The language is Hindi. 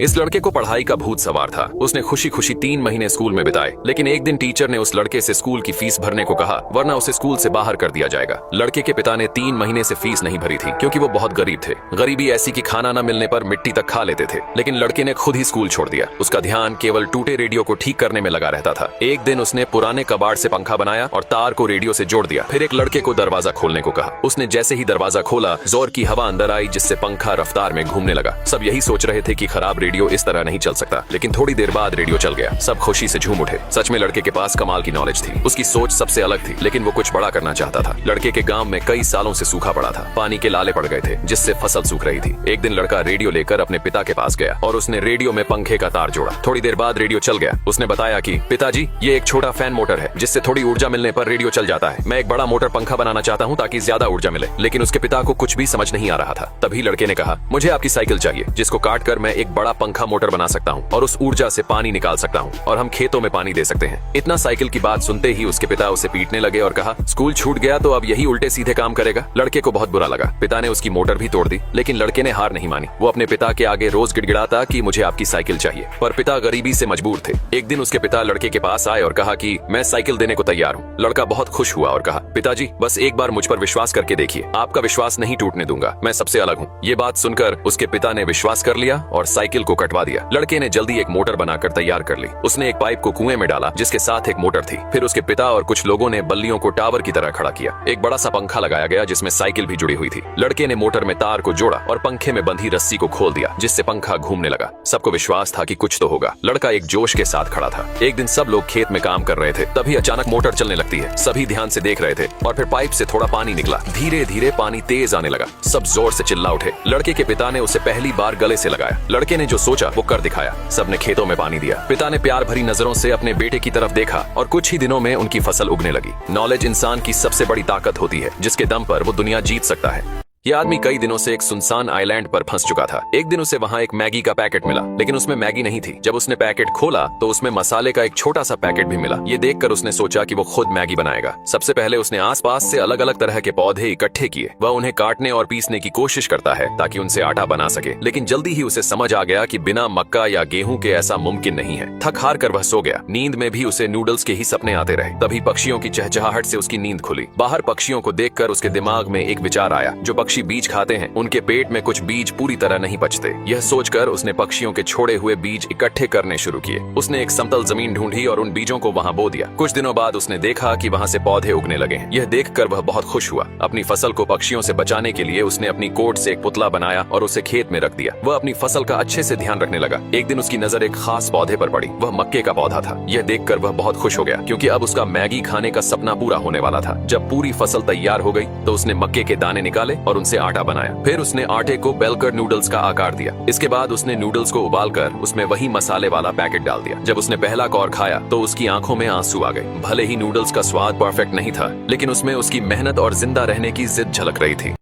इस लड़के को पढ़ाई का भूत सवार था। उसने खुशी खुशी 3 महीने स्कूल में बिताए, लेकिन एक दिन टीचर ने उस लड़के से स्कूल की फीस भरने को कहा, वरना उसे स्कूल से बाहर कर दिया जाएगा। लड़के के पिता ने 3 महीने से फीस नहीं भरी थी, क्योंकि वो बहुत गरीब थे। गरीबी ऐसी कि खाना न मिलने पर मिट्टी तक खा लेते थे। लेकिन लड़के ने खुद ही स्कूल छोड़ दिया। उसका ध्यान केवल टूटे रेडियो को ठीक करने में लगा रहता था। एक दिन उसने पुराने कबाड़ से पंखा बनाया और तार को रेडियो से जोड़ दिया। फिर एक लड़के को दरवाजा खोलने को कहा। उसने जैसे ही दरवाजा खोला, जोर की हवा अंदर आई, जिससे पंखा रफ्तार में घूमने लगा। सब यही सोच रहे थे कि खराब रेडियो इस तरह नहीं चल सकता, लेकिन थोड़ी देर बाद रेडियो चल गया। सब खुशी से झूम उठे। सच में लड़के के पास कमाल की नॉलेज थी। उसकी सोच सबसे अलग थी, लेकिन वो कुछ बड़ा करना चाहता था। लड़के के गांव में कई सालों से सूखा पड़ा था। पानी के लाले पड़ गए थे, जिससे फसल सूख रही थी। एक दिन लड़का रेडियो लेकर अपने पिता के पास गया और उसने रेडियो में पंखे का तार जोड़ा। थोड़ी देर बाद रेडियो चल गया। उसने बताया कि पिताजी, ये एक छोटा फैन मोटर है, जिससे थोड़ी ऊर्जा मिलने पर रेडियो चल जाता है। मैं एक बड़ा मोटर पंखा बनाना चाहता हूँ ताकि ज्यादा ऊर्जा मिले। लेकिन उसके पिता को कुछ भी समझ नहीं आ रहा था। तभी लड़के ने कहा, मुझे आपकी साइकिल चाहिए, जिसको काट कर मैं एक बड़ा पंखा मोटर बना सकता हूँ और उस ऊर्जा से पानी निकाल सकता हूँ और हम खेतों में पानी दे सकते हैं। इतना साइकिल की बात सुनते ही उसके पिता उसे पीटने लगे और कहा, स्कूल छूट गया तो अब यही उल्टे सीधे काम करेगा। लड़के को बहुत बुरा लगा। पिता ने उसकी मोटर भी तोड़ दी, लेकिन लड़के ने हार नहीं मानी। वो अपने पिता के आगे रोज गिड़गिड़ाता कि मुझे आपकी साइकिल चाहिए, पर पिता गरीबी से मजबूर थे। एक दिन उसके पिता लड़के के पास आए और कहा कि मैं साइकिल देने को तैयार हूँ। लड़का बहुत खुश हुआ और कहा, पिताजी, बस एक बार मुझ पर विश्वास करके देखिए, आपका विश्वास नहीं टूटने दूंगा, मैं सबसे अलग हूँ। ये बात सुनकर उसके पिता ने विश्वास कर लिया और साइकिल को कटवा दिया। लड़के ने जल्दी एक मोटर बनाकर तैयार कर ली। उसने एक पाइप को कुएं में डाला, जिसके साथ एक मोटर थी। फिर उसके पिता और कुछ लोगों ने बल्लियों को टावर की तरह खड़ा किया। एक बड़ा सा पंखा लगाया गया, जिसमें साइकिल भी जुड़ी हुई थी। लड़के ने मोटर में तार को जोड़ा और पंखे में बंधी रस्सी को खोल दिया, जिससे पंखा घूमने लगा। सबको विश्वास था कि कुछ तो होगा। लड़का एक जोश के साथ खड़ा था। एक दिन सब लोग खेत में काम कर रहे थे, तभी अचानक मोटर चलने लगती है। सभी ध्यान से देख रहे थे और फिर पाइप से थोड़ा पानी निकला। धीरे धीरे पानी तेज आने लगा। सब जोर से चिल्ला उठे। लड़के के पिता ने उसे पहली बार गले से लगाया। लड़के ने जो सोचा वो कर दिखाया। सबने खेतों में पानी दिया। पिता ने प्यार भरी नजरों से अपने बेटे की तरफ देखा और कुछ ही दिनों में उनकी फसल उगने लगी। नॉलेज इंसान की सबसे बड़ी ताकत होती है, जिसके दम पर वो दुनिया जीत सकता है। यह आदमी कई दिनों से एक सुनसान आइलैंड पर फंस चुका था। एक दिन उसे वहां एक मैगी का पैकेट मिला, लेकिन उसमें मैगी नहीं थी। जब उसने पैकेट खोला तो उसमें मसाले का एक छोटा सा पैकेट भी मिला। ये देखकर उसने सोचा कि वो खुद मैगी बनाएगा। सबसे पहले उसने आसपास से अलग अलग तरह के पौधे इकट्ठे किए। वह उन्हें काटने और पीसने की कोशिश करता है ताकि उनसे आटा बना सके, लेकिन जल्दी ही उसे समझ आ गया कि बिना मक्का या गेहूं के ऐसा मुमकिन नहीं है। थक हार कर वह सो गया। नींद में भी उसे नूडल्स के ही सपने आते रहे। तभी पक्षियों की चहचहाहट से उसकी नींद खुली। बाहर पक्षियों को देखकर उसके दिमाग में एक विचार आया, जो पक्षी बीज खाते हैं उनके पेट में कुछ बीज पूरी तरह नहीं पचते। यह सोचकर उसने पक्षियों के छोड़े हुए बीज इकट्ठे करने शुरू किए। उसने एक समतल जमीन ढूंढी और उन बीजों को वहां बो दिया। कुछ दिनों बाद उसने देखा कि वहां से पौधे उगने लगे। यह देखकर वह बहुत खुश हुआ। अपनी फसल को पक्षियों से बचाने के लिए उसने अपनी कोट से एक पुतला बनाया और उसे खेत में रख दिया। वह अपनी फसल का अच्छे से ध्यान रखने लगा। एक दिन उसकी नजर एक खास पौधे पर पड़ी। वह मक्के का पौधा था। यह देखकर वह बहुत खुश हो गया, क्योंकि अब उसका मैगी खाने का सपना पूरा होने वाला था। जब पूरी फसल तैयार हो गई तो उसने मक्के के दाने निकाले और उनसे आटा बनाया। फिर उसने आटे को बेलकर नूडल्स का आकार दिया। इसके बाद उसने नूडल्स को उबालकर उसमें वही मसाले वाला पैकेट डाल दिया। जब उसने पहला कौर खाया तो उसकी आंखों में आंसू आ गए। भले ही नूडल्स का स्वाद परफेक्ट नहीं था, लेकिन उसमें उसकी मेहनत और जिंदा रहने की जिद झलक रही थी।